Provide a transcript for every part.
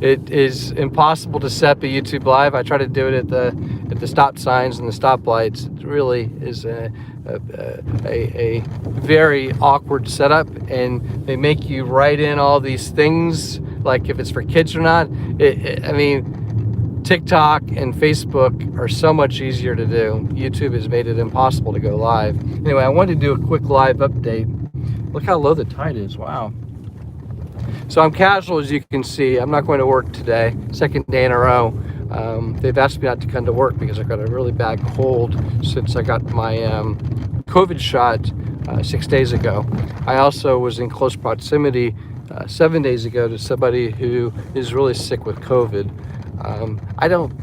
it is impossible to set up a YouTube live. I try to do it at the stop signs and the stoplights. It really is a very awkward setup, and they make you write in all these things, like if it's for kids or not. I mean, TikTok and Facebook are so much easier to do. YouTube has made it impossible to go live. Anyway, I wanted to do a quick live update. Look how low the tide is, wow. So I'm casual, as you can see. I'm not going to work today, second day in a row. They've asked me not to come to work because I got a really bad cold since I got my COVID shot 6 days ago. I also was in close proximity 7 days ago to somebody who is really sick with COVID. I don't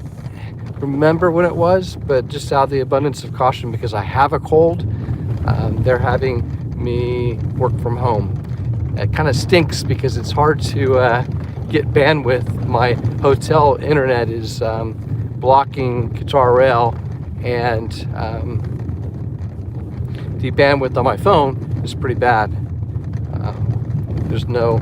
remember when it was, but just out of the abundance of caution, because I have a cold, they're having me work from home. It kind of stinks because it's hard to get bandwidth. My hotel internet is blocking Qatar Rail, and the bandwidth on my phone is pretty bad. There's no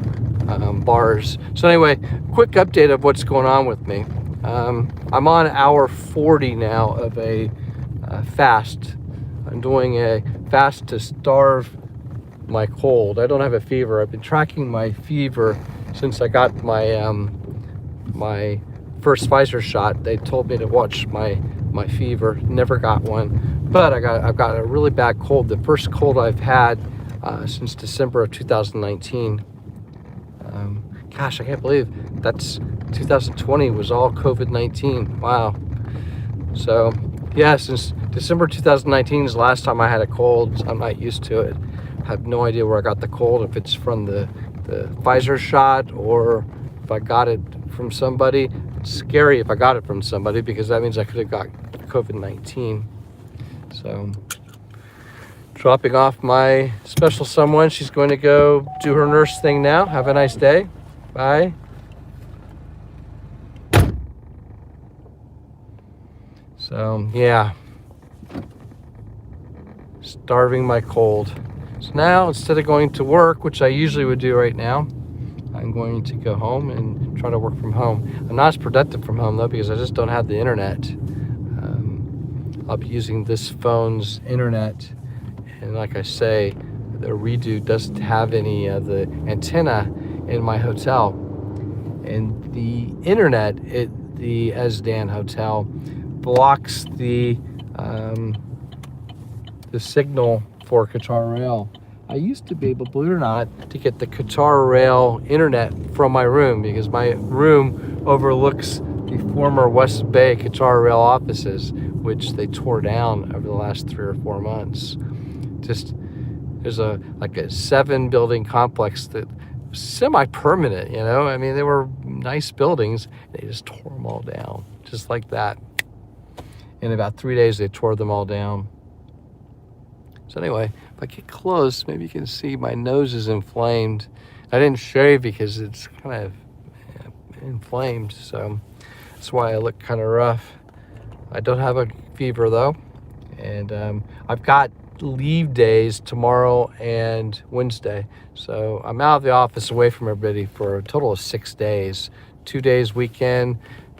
bars. So anyway, quick update of what's going on with me. I'm on hour 40 now of a fast. I'm doing a fast to starve my cold. I don't have a fever. I've been tracking my fever since I got my my first Pfizer shot. They told me to watch my fever. Never got one, but I've got a really bad cold. The first cold I've had since December of 2019. Gosh, I can't believe that's 2020 was all COVID-19. Wow. So yeah, since December 2019 is the last time I had a cold. I'm not used to it. I have no idea where I got the cold, if it's from the Pfizer shot or if I got it from somebody. It's scary if I got it from somebody, because that means I could have got COVID-19. So, dropping off my special someone. She's going to go do her nurse thing now. Have a nice day. Bye. So, yeah. Starving my cold. So now, instead of going to work, which I usually would do right now, I'm going to go home and try to work from home. I'm not as productive from home, though, because I just don't have the internet. I'll be using this phone's internet, and like I say, the redo doesn't have any of the antenna in my hotel. And the internet at the Esdan Hotel blocks the signal for Qatar Rail. I used to be able, believe it or not, to get the Qatar Rail internet from my room, because my room overlooks the former West Bay Qatar Rail offices, which they tore down over the last 3 or 4 months. Just, there's a 7-building complex that was semi-permanent, you know? I mean, they were nice buildings. They just tore them all down, just like that. In about 3 days, they tore them all down. So anyway, if I get close, maybe you can see my nose is inflamed. I didn't shave because it's kind of inflamed, so that's why I look kind of rough. I don't have a fever though, and I've got leave days tomorrow and Wednesday, so I'm out of the office away from everybody for a total of 6 days. 2 days weekend,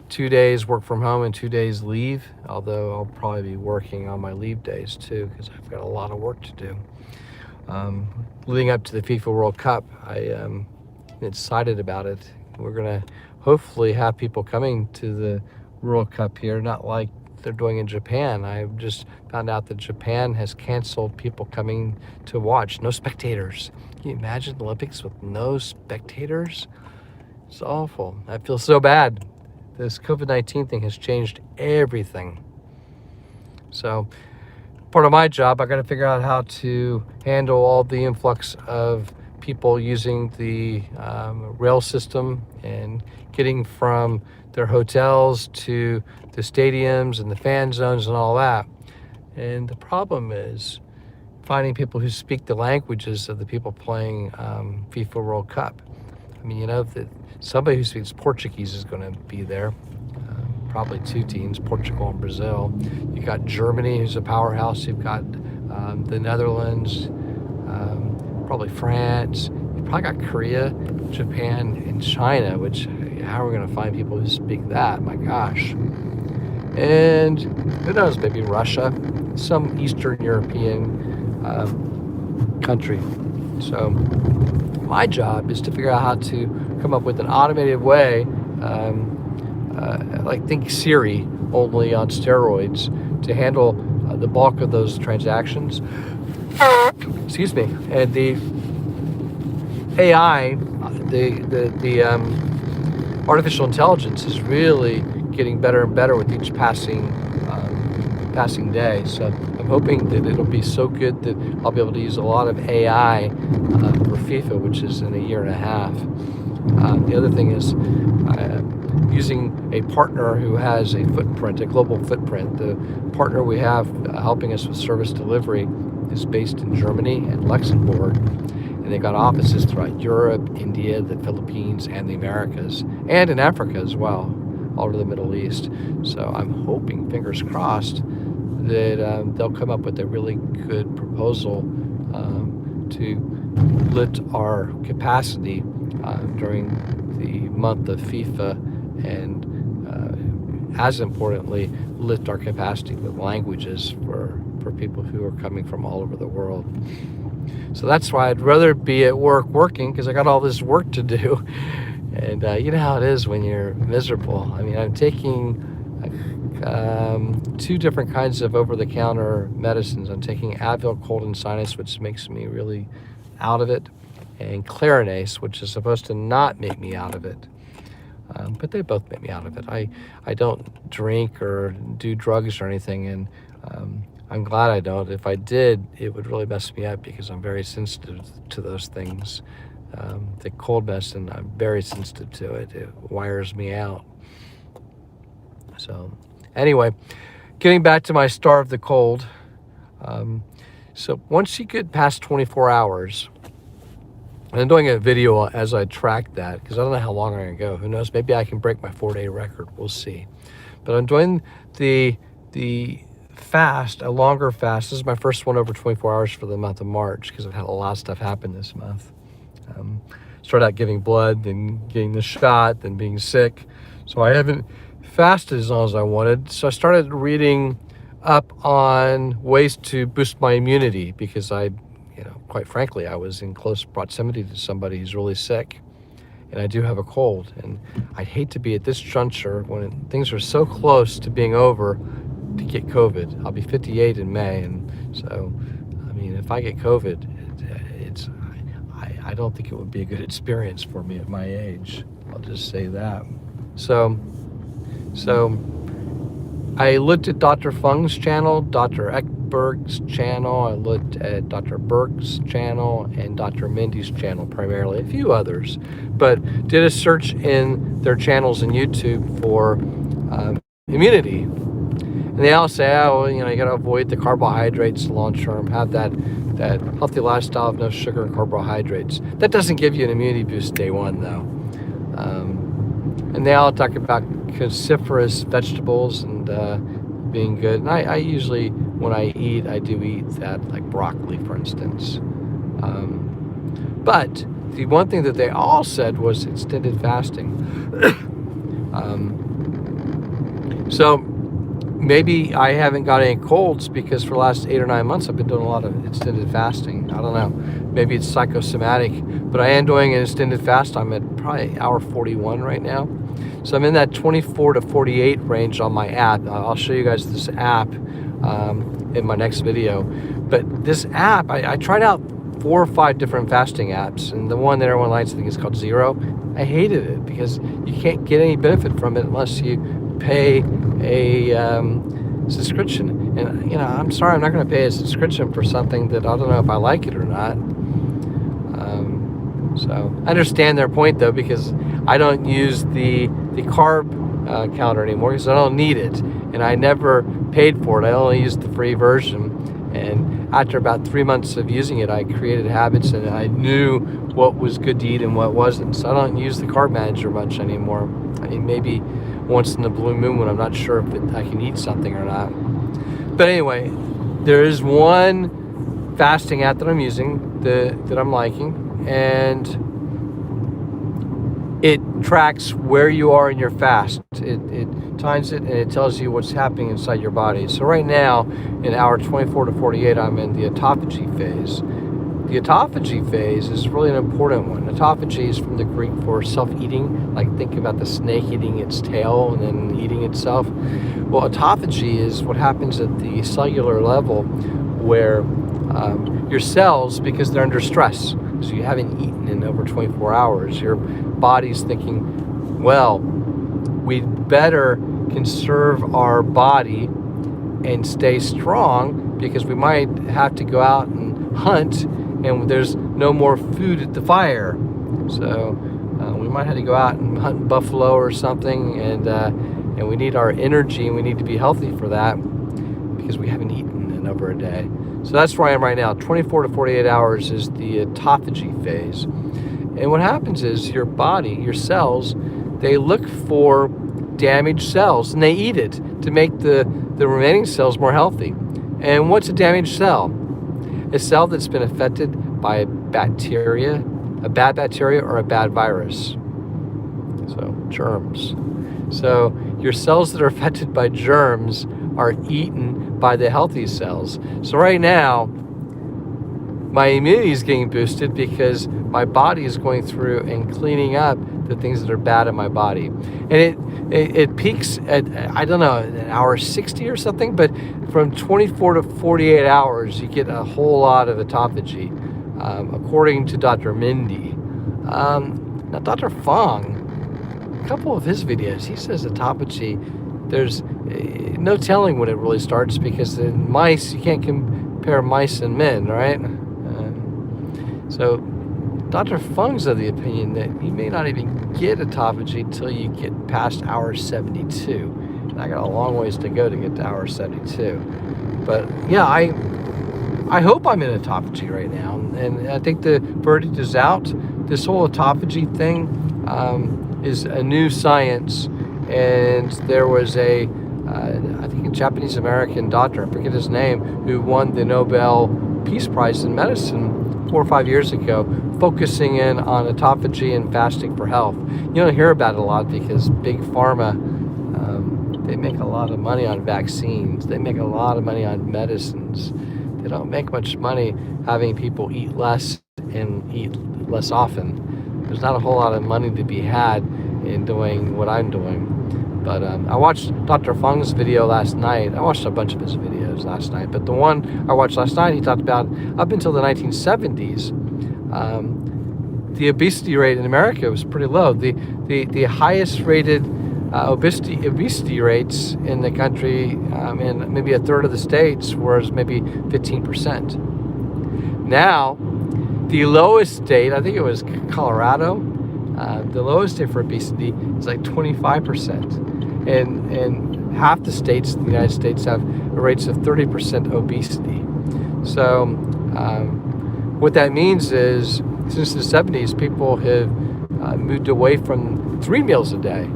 2 days work from home, and 2 days leave, although I'll probably be working on my leave days too, because I've got a lot of work to do. Leading up to the FIFA World Cup, I'm excited about it. We're gonna hopefully have people coming to the World Cup here, not like they're doing in Japan. I just found out that Japan has canceled people coming to watch. No spectators. Can you imagine the Olympics with no spectators? It's awful. I feel so bad. This COVID-19 thing has changed everything. So part of my job, I got to figure out how to handle all the influx of people using the rail system and getting from their hotels to the stadiums and the fan zones and all that. And the problem is finding people who speak the languages of the people playing FIFA World Cup. I mean, you know, that somebody who speaks Portuguese is going to be there. Probably 2 teams, Portugal and Brazil. You've got Germany, who's a powerhouse. You've got the Netherlands, probably France. You've probably got Korea, Japan, and China, which how are we going to find people who speak that? My gosh. And who knows, maybe Russia, some Eastern European country. So my job is to figure out how to come up with an automated way, like think Siri, only on steroids, to handle the bulk of those transactions. Excuse me. And the AI, the artificial intelligence is really getting better and better with each passing day. So I'm hoping that it'll be so good that I'll be able to use a lot of AI for FIFA, which is in a year and a half. The other thing is using a partner who has a footprint, a global footprint. The partner we have helping us with service delivery is based in Germany and Luxembourg. And they've got offices throughout Europe, India, the Philippines, and the Americas, and in Africa as well, all over the Middle East. So I'm hoping, fingers crossed, that they'll come up with a really good proposal to lift our capacity during the month of FIFA, and as importantly, lift our capacity with languages for people who are coming from all over the world. So that's why I'd rather be at work working, because I got all this work to do. And you know how it is when you're miserable. I mean, I'm taking 2 different kinds of over-the-counter medicines. I'm taking Advil cold and sinus, which makes me really out of it, and Clarinase, which is supposed to not make me out of it. But they both make me out of it. I don't drink or do drugs or anything, and I'm glad I don't. If I did, it would really mess me up because I'm very sensitive to those things. The cold medicine, I'm very sensitive to it. It wires me out. So anyway, getting back to my star of the cold. So once you get past 24 hours, and I'm doing a video as I track that because I don't know how long I'm going to go. Who knows? Maybe I can break my 4-day record. We'll see. But I'm doing the fast, a longer fast. This is my first one over 24 hours for the month of March because I've had a lot of stuff happen this month. Started out giving blood, then getting the shot, then being sick. So I haven't fasted as long as I wanted. So I started reading up on ways to boost my immunity because quite frankly, I was in close proximity to somebody who's really sick, and I do have a cold. And I'd hate to be at this juncture when things are so close to being over to get COVID. I'll be 58 in May, and so, I mean, if I get COVID, I don't think it would be a good experience for me at my age. I'll just say that. So I looked at Dr. Fung's channel, Dr. Ekberg's channel, I looked at Dr. Burke's channel, and Dr. Mindy's channel primarily, a few others, but did a search in their channels in YouTube for immunity. And they all say, you got to avoid the carbohydrates long term, have that healthy lifestyle of no sugar and carbohydrates. That doesn't give you an immunity boost day one, though. And they all talk about cruciferous vegetables and being good. And I usually, when I eat, I do eat that, like broccoli, for instance. But the one thing that they all said was extended fasting. So maybe I haven't got any colds because for the last 8 or 9 months I've been doing a lot of extended fasting. I don't know. Maybe it's psychosomatic, but I am doing an extended fast. I'm at probably hour 41 right now. So I'm in that 24 to 48 range on my app. I'll show you guys this app in my next video. But this app, I tried out 4 or 5 different fasting apps, and the one that everyone likes, I think, is called Zero. I hated it because you can't get any benefit from it unless you pay a subscription. And I'm sorry, I'm not going to pay a subscription for something that I don't know if I like it or not. So I understand their point though, because I don't use the carb counter anymore because I don't need it, and I never paid for it. I only used the free version, and after about 3 months of using it, I created habits and I knew what was good to eat and what wasn't. So I don't use the carb manager much anymore. I mean, maybe once in the blue moon when I'm not sure if I can eat something or not. But anyway, there is one fasting app that I'm using that I'm liking, and it tracks where you are in your fast. It times it and it tells you what's happening inside your body. So right now, in hour 24 to 48, I'm in the autophagy phase. The autophagy phase is really an important one. Autophagy is from the Greek for self-eating, like think about the snake eating its tail and then eating itself. Well, autophagy is what happens at the cellular level where your cells, because they're under stress, so you haven't eaten in over 24 hours, your body's thinking, well, we'd better conserve our body and stay strong because we might have to go out and hunt and there's no more food at the fire. So we might have to go out and hunt buffalo or something, and we need our energy and we need to be healthy for that because we haven't eaten in over a day. So that's where I am right now. 24 to 48 hours is the autophagy phase. And what happens is your body, your cells, they look for damaged cells and they eat it to make the remaining cells more healthy. And what's a damaged cell? A cell that's been affected by a bacteria, a bad bacteria or a bad virus. So germs. So your cells that are affected by germs are eaten by the healthy cells. So right now, my immunity is getting boosted because my body is going through and cleaning up the things that are bad in my body. And it peaks at, I don't know, an hour 60 or something, but from 24 to 48 hours, you get a whole lot of autophagy, according to Dr. Mindy. Now, Dr. Fong, a couple of his videos, he says autophagy, there's no telling when it really starts because in mice, you can't compare mice and men, right? So Dr. Fung's of the opinion that you may not even get autophagy until you get past hour 72. And I got a long ways to go to get to hour 72. But yeah, I hope I'm in autophagy right now. And I think the verdict is out. This whole autophagy thing is a new science. And there was I think a Japanese American doctor, I forget his name, who won the Nobel Peace Prize in medicine 4 or 5 years ago, focusing in on autophagy and fasting for health. You don't hear about it a lot because big pharma, they make a lot of money on vaccines. They make a lot of money on medicines. They don't make much money having people eat less and eat less often. There's not a whole lot of money to be had in doing what I'm doing. But I watched Dr. Fung's video last night. I watched a bunch of his videos last night, but the one I watched last night, he talked about up until the 1970s, the obesity rate in America was pretty low. The highest rated obesity rates in the country, in maybe a third of the states, was maybe 15%. Now, the lowest state, I think it was Colorado, the lowest state for obesity is like 25%. And half the states in the United States have rates of 30% obesity. So what that means is since the 70s, people have moved away from 3 meals a day.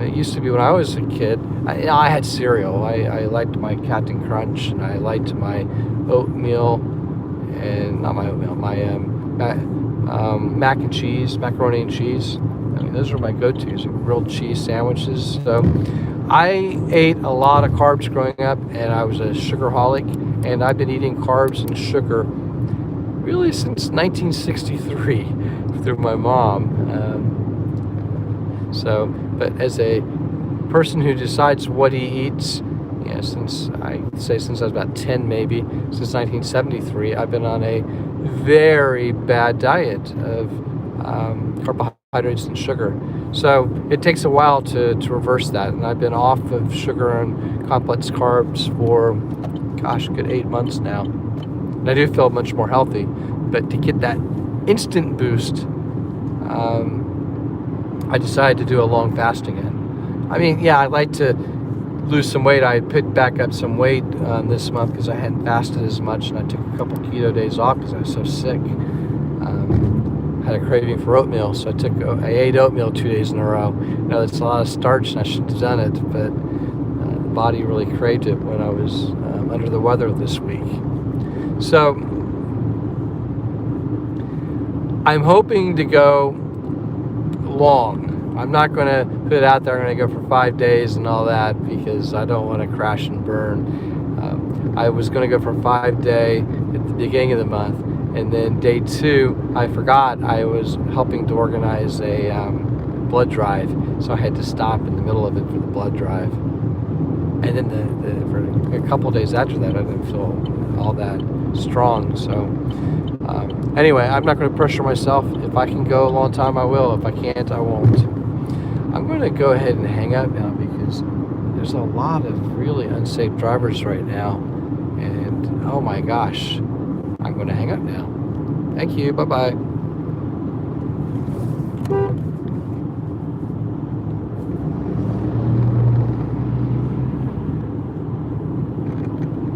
It used to be when I was a kid, I had cereal. I liked my Captain Crunch and I liked my oatmeal, and not my oatmeal, my mac and cheese, macaroni and cheese. I mean, those are my go-tos, grilled cheese sandwiches. So I ate a lot of carbs growing up, and I was a sugarholic, and I've been eating carbs and sugar really since 1963 through my mom. But as a person who decides what he eats, since I was about 10 maybe, since 1973, I've been on a very bad diet of carbohydrates and sugar. So it takes a while to reverse that, and I've been off of sugar and complex carbs for, good 8 months now. And I do feel much more healthy, but to get that instant boost, I decided to do a long fast again. I mean, yeah, I'd like to lose some weight. I picked back up some weight this month because I hadn't fasted as much, and I took a couple keto days off because I was so sick. Had a craving for oatmeal, so I ate oatmeal 2 days in a row. It's a lot of starch, and I shouldn't have done it, but the body really craved it when I was under the weather this week. So I'm hoping to go long. I'm not going to put it out there. I'm going to go for 5 days and all that because I don't want to crash and burn. I was going to go for 5-day at the beginning of the month, and then day 2, I forgot I was helping to organize a blood drive, so I had to stop in the middle of it for the blood drive. And then for a couple days after that, I didn't feel all that strong. So anyway, I'm not going to pressure myself. If I can go a long time, I will. If I can't, I won't. I'm going to go ahead and hang up now because there's a lot of really unsafe drivers right now. And oh my gosh, I'm going to hang up now. Thank you. Bye-bye.